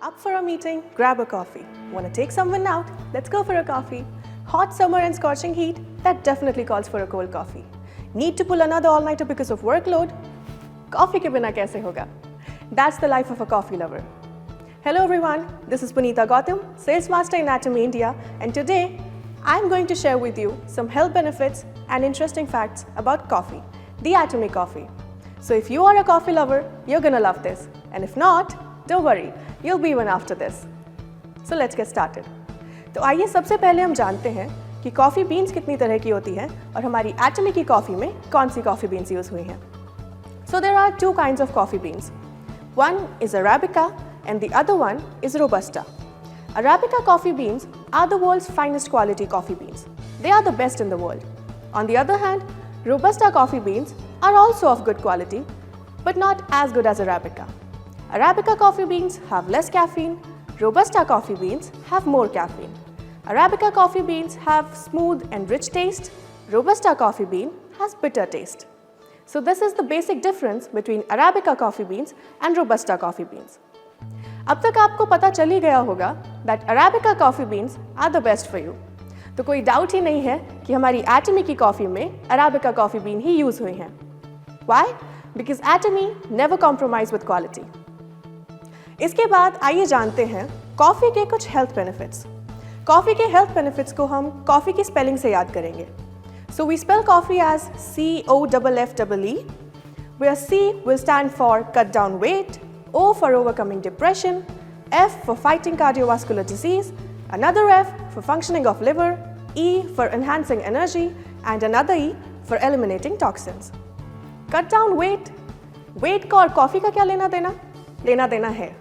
Up for a meeting? Grab a coffee. Want to take someone out? Let's go for a coffee. Hot summer and scorching heat? That definitely calls for a cold coffee. Need to pull another all-nighter because of workload? Coffee ke bina kaise hoga? That's the life of a coffee lover. Hello everyone, this is Punita Gautam, Sales Master in Atomy India, and today I'm going to share with you some health benefits and interesting facts about coffee, the Atomy coffee. So if you are a coffee lover, you're gonna love this, and if not, don't worry, you'll be one after this. So let's get started. तो आइए सबसे पहले हम जानते हैं कि coffee beans कितनी तरह की होती हैं और हमारी एटमी की कॉफ़ी में कौन सी कॉफ़ी बीन्स यूज़ हुई हैं. So there are two kinds of coffee beans. One is Arabica and the other one is Robusta. Arabica coffee beans are the world's finest quality coffee beans. They are the best in the world. On the other hand, Robusta coffee beans are also of good quality, but not as good as Arabica. Arabica coffee beans have less caffeine, Robusta coffee beans have more caffeine. Arabica coffee beans have smooth and rich taste, Robusta coffee bean has bitter taste. So this is the basic difference between Arabica coffee beans and Robusta coffee beans. अब तक आपको पता चल ही गया होगा that Arabica coffee beans are the best for you. तो कोई doubt ही नहीं है कि हमारी एटमी की कॉफ़ी में Arabica coffee bean ही यूज़ हुई हैं. Why? Because Atomy never compromise with quality. इसके बाद आइए जानते हैं कॉफ़ी के कुछ हेल्थ बेनिफिट्स. कॉफ़ी के हेल्थ बेनिफिट्स को हम कॉफ़ी की स्पेलिंग से याद करेंगे. So we spell coffee as COFFEE, where C will stand for cut down weight, O for overcoming depression, F for fighting cardiovascular disease, another F for functioning of liver, E for enhancing energy, and another E for eliminating toxins. Cut down weight. Weight का और coffee का क्या लेना देना? लेना देना है.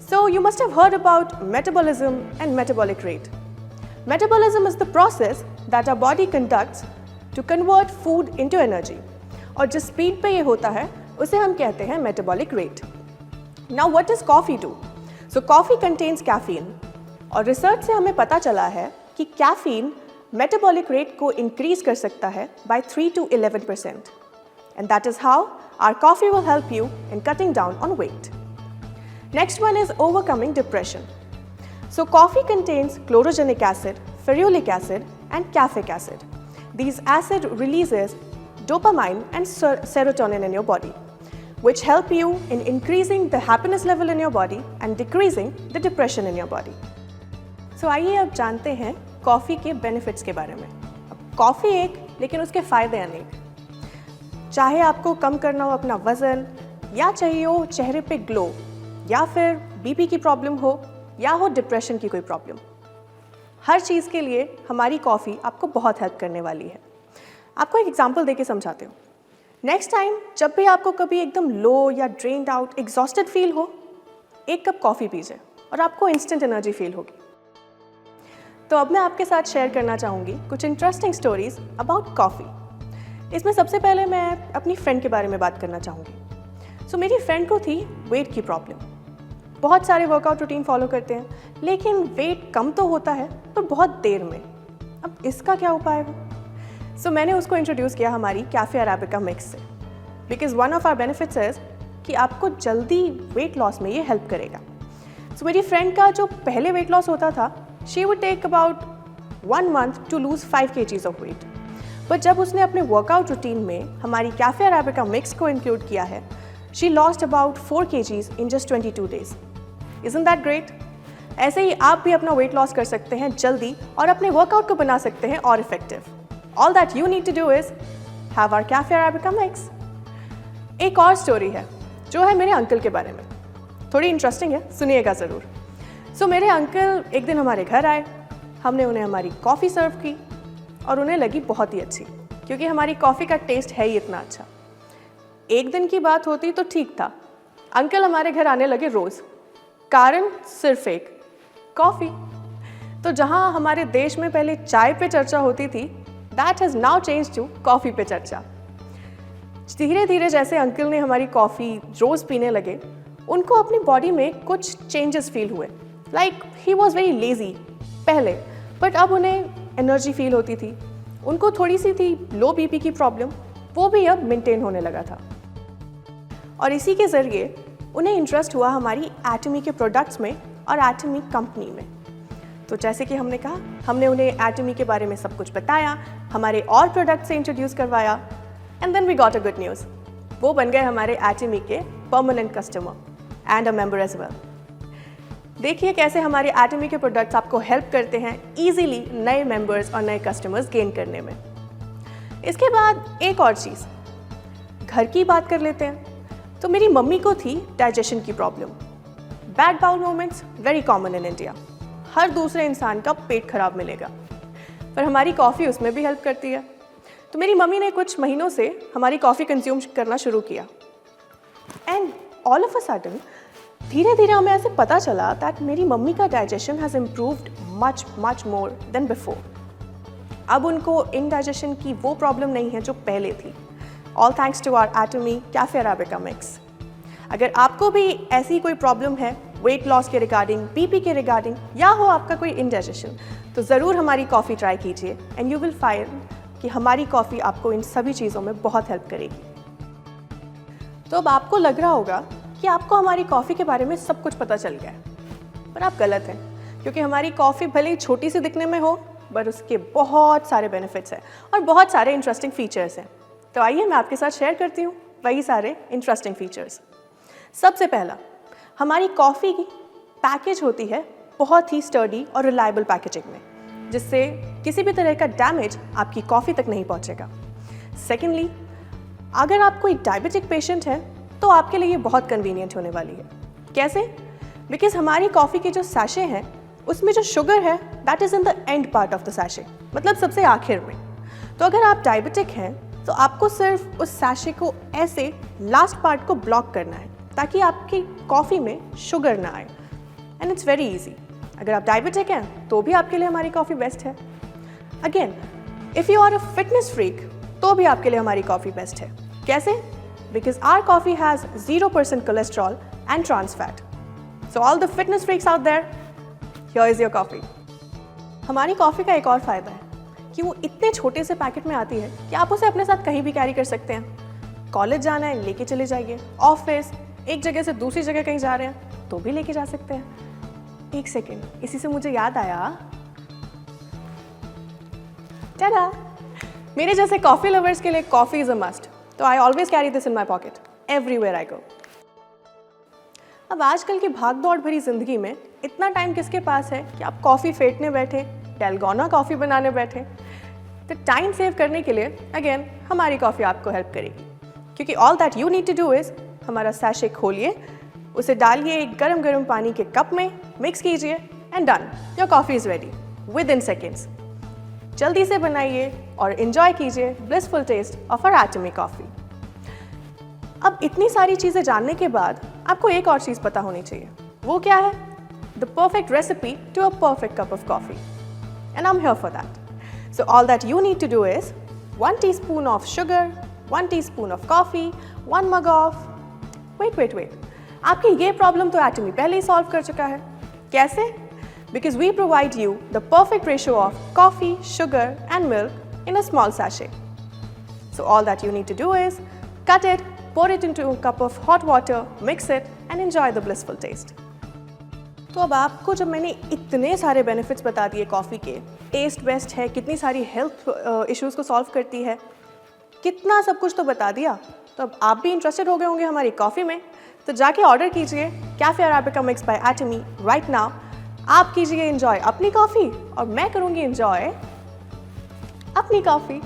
So you must have heard about metabolism and metabolic rate. Metabolism is the process that our body conducts to convert food into energy. और जिस स्पीड पे ये होता है उसे हम कहते हैं metabolic rate. Now what does coffee do? So coffee contains caffeine. और रिसर्च से हमें पता चला है कि कैफीन metabolic rate को increase कर सकता है by 3 to 11%. And that is how our coffee will help you in cutting down on weight. Next one is overcoming depression. So coffee contains chlorogenic acid, ferulic acid, and caffeic acid. These acid releases dopamine and serotonin in your body, which help you in increasing the happiness level in your body and decreasing the depression in your body. So आइए अब जानते हैं coffee के benefits के बारे में. अब coffee एक, लेकिन उसके फ़ायदे अनेक. चाहे आपको कम करना हो अपना वज़न, या चाहिए हो चेहरे पे ग्लो, या फिर बीपी की प्रॉब्लम हो, या हो डिप्रेशन की कोई प्रॉब्लम, हर चीज़ के लिए हमारी कॉफ़ी आपको बहुत हेल्प करने वाली है. आपको एक एग्जांपल देके समझाते हूँ. नेक्स्ट टाइम जब भी आपको कभी एकदम लो या ड्रेन्ड आउट, एग्जॉस्टेड फील हो, एक कप कॉफ़ी पीजिए और आपको इंस्टेंट एनर्जी फील होगी. तो अब मैं आपके साथ शेयर करना चाहूँगी कुछ इंटरेस्टिंग स्टोरीज अबाउट कॉफ़ी. इसमें सबसे पहले मैं अपनी फ्रेंड के बारे में बात करना चाहूँगी. सो मेरी फ्रेंड को थी वेट की प्रॉब्लम. बहुत सारे वर्कआउट रूटीन फॉलो करते हैं, लेकिन वेट कम तो होता है पर बहुत देर में. अब इसका क्या उपाय हो? सो मैंने उसको इंट्रोड्यूस किया हमारी कैफ़े अराबिका मिक्स से, because one of our benefits is कि आपको जल्दी वेट लॉस में ये हेल्प करेगा. सो मेरी फ्रेंड का जो पहले वेट लॉस होता था, she would take about 1 month to lose 5 kgs of weight. But जब उसने अपने वर्कआउट रूटीन में हमारी कैफ़े अराबिका मिक्स को इंक्लूड किया है, she lost about 4 kgs in just 22 days. Isn't that great? ऐसे ही आप भी अपना वेट लॉस कर सकते हैं जल्दी और अपने वर्कआउट को बना सकते हैं और effective. All that you need to do is have our Cafe Arabica mix. एक और स्टोरी है जो है मेरे अंकल के बारे में. थोड़ी इंटरेस्टिंग है, सुनिएगा ज़रूर. सो मेरे अंकल एक दिन हमारे घर आए. हमने उन्हें हमारी कॉफ़ी सर्व की और उन्हें लगी बहुत ही अच्छी, क्योंकि हमारी कॉफ़ी का टेस्ट है ही इतना अच्छा. एक दिन की बात होती तो ठीक था, अंकल हमारे घर आने लगे रोज़. कारण सिर्फ एक, कॉफ़ी. तो जहाँ हमारे देश में पहले चाय पे चर्चा होती थी, that has now change to coffee पे चर्चा. धीरे धीरे जैसे अंकल ने हमारी कॉफ़ी रोज़ पीने लगे, उनको अपनी बॉडी में कुछ चेंजेस फील हुए. Like he was very lazy पहले, बट अब उन्हें एनर्जी फील होती थी. उनको थोड़ी सी थी लो बीपी की प्रॉब्लम, वो भी अब मेंटेन होने लगा था. और इसी के ज़रिए उन्हें इंटरेस्ट हुआ हमारी एटमी के प्रोडक्ट्स में और एटमी कंपनी में। तो जैसे कि हमने कहा, हमने उन्हें एटमी के बारे में सब कुछ बताया, हमारे और प्रोडक्ट से इंट्रोड्यूस करवाया, and then we got a good news. वो बन गए हमारे एटमी के permanent customer and a member as well. देखिए कैसे हमारे एटमी के प्रोडक्ट्स आपको हेल्प करते हैं ईजिली नए मेंबर्स और नए कस्टमर्स गेन करने में। इसके बाद एक और चीज़, घर की बात कर लेते हैं। तो मेरी मम्मी को थी डाइजेशन की problem. Bad bowel moments very common in India, हर दूसरे इंसान का पेट खराब मिलेगा, पर हमारी कॉफ़ी उसमें भी हेल्प करती है। तो मेरी मम्मी ने कुछ महीनों से हमारी कॉफ़ी कंज्यूम करना शुरू किया, and all of a sudden धीरे धीरे हमें ऐसे पता चला दैट मेरी मम्मी का digestion has improved much much more than before. अब उनको इंडाइजेशन की वो प्रॉब्लम नहीं है जो पहले थी, all thanks to our Atomy cafe arabica mix. अगर आपको भी ऐसी कोई प्रॉब्लम है वेट लॉस के रिगार्डिंग, बीपी के रिगार्डिंग, या हो आपका कोई इंडाइजेशन, तो ज़रूर हमारी कॉफ़ी ट्राई कीजिए एंड यू विल फाइंड कि हमारी कॉफ़ी आपको इन सभी चीज़ों में बहुत हेल्प करेगी। तो अब आपको लग रहा होगा कि आपको हमारी कॉफ़ी के बारे में सब कुछ पता चल गया है, पर आप गलत हैं, क्योंकि हमारी कॉफ़ी भले ही छोटी सी दिखने में हो, पर उसके बहुत सारे बेनिफिट्स हैं और बहुत सारे इंटरेस्टिंग फीचर्स हैं। तो आइए मैं आपके साथ शेयर करती हूँ वही सारे इंटरेस्टिंग फीचर्स। सबसे पहला, हमारी कॉफ़ी की पैकेज होती है बहुत ही स्टर्डी और रिलायबल पैकेजिंग में, जिससे किसी भी तरह का डैमेज आपकी कॉफ़ी तक नहीं पहुँचेगा। सेकेंडली, अगर आप कोई डायबिटिक पेशेंट हैं तो आपके लिए ये बहुत कन्वीनियंट होने वाली है। कैसे? बिकॉज हमारी कॉफ़ी के जो सैशे हैं उसमें जो शुगर है that is in the end part of the sachet, मतलब सबसे आखिर में। तो अगर आप डायबिटिक हैं तो आपको सिर्फ उस सैशे को ऐसे लास्ट पार्ट को ब्लॉक करना है ताकि आपकी कॉफ़ी में शुगर ना आए, एंड इट्स वेरी ईजी। अगर आप डायबिटिक हैं तो भी आपके लिए हमारी कॉफ़ी बेस्ट है। Again, if you are a fitness freak तो भी आपके लिए हमारी कॉफ़ी बेस्ट है। कैसे? Because our coffee has 0% cholesterol and trans fat. So all the fitness freaks out there, here is your coffee. हमारी कॉफ़ी का एक और फ़ायदा है कि वो इतने छोटे से पैकेट में आती है कि आप उसे अपने साथ कहीं भी कैरी कर सकते हैं। कॉलेज जाना है लेके चले जाइए, ऑफिस, एक जगह से दूसरी जगह कहीं जा रहे हैं तो भी लेके जा सकते हैं। एक सेकेंड, इसी से मुझे याद आया, टाडा, मेरे जैसे कॉफ़ी लवर्स के लिए कॉफ़ी इज़ अ मस्ट। तो I always carry this in my pocket everywhere I go. अब आजकल की भाग दौड़ भरी जिंदगी में इतना टाइम किसके पास है कि आप कॉफ़ी फेंटने बैठे, डैलगोना कॉफ़ी बनाने बैठे। तो टाइम सेव करने के लिए अगेन हमारी कॉफ़ी आपको हेल्प करेगी, क्योंकि all that you need to do is हमारा सैशे खोलिए, उसे डालिए एक गरम गरम पानी के कप में, मिक्स कीजिए and done, your coffee is ready within seconds. जल्दी से बनाइए और एंजॉय कीजिए blissful taste of our Atomy coffee. अब इतनी सारी चीज़ें जानने के बाद आपको एक और चीज़ पता होनी चाहिए। वो क्या है? The perfect recipe to a perfect cup of coffee, and I am here for that. So all that you need to do is 1 teaspoon of sugar, 1 teaspoon of coffee, 1 mug of water, आपकी ये problem तो एटमी पहले ही solve कर चुका है। कैसे? Because we provide you the perfect ratio of coffee, sugar and milk in a small sachet. So all that you need to do is cut it, pour it into a cup of hot water, mix it and enjoy the blissful taste. तो अब आपको जब मैंने इतने सारे benefits बता दिए coffee के, टेस्ट बेस्ट है, कितनी सारी हेल्थ इश्यूज़ को सॉल्व करती है, कितना सब कुछ तो बता दिया, तो अब आप भी इंटरेस्टेड हो गए होंगे हमारी कॉफ़ी में। तो जाके ऑर्डर कीजिए cafe arabica mix by Atomy right now. आप कीजिए एंजॉय अपनी कॉफ़ी और मैं करूँगी एंजॉय अपनी कॉफ़ी।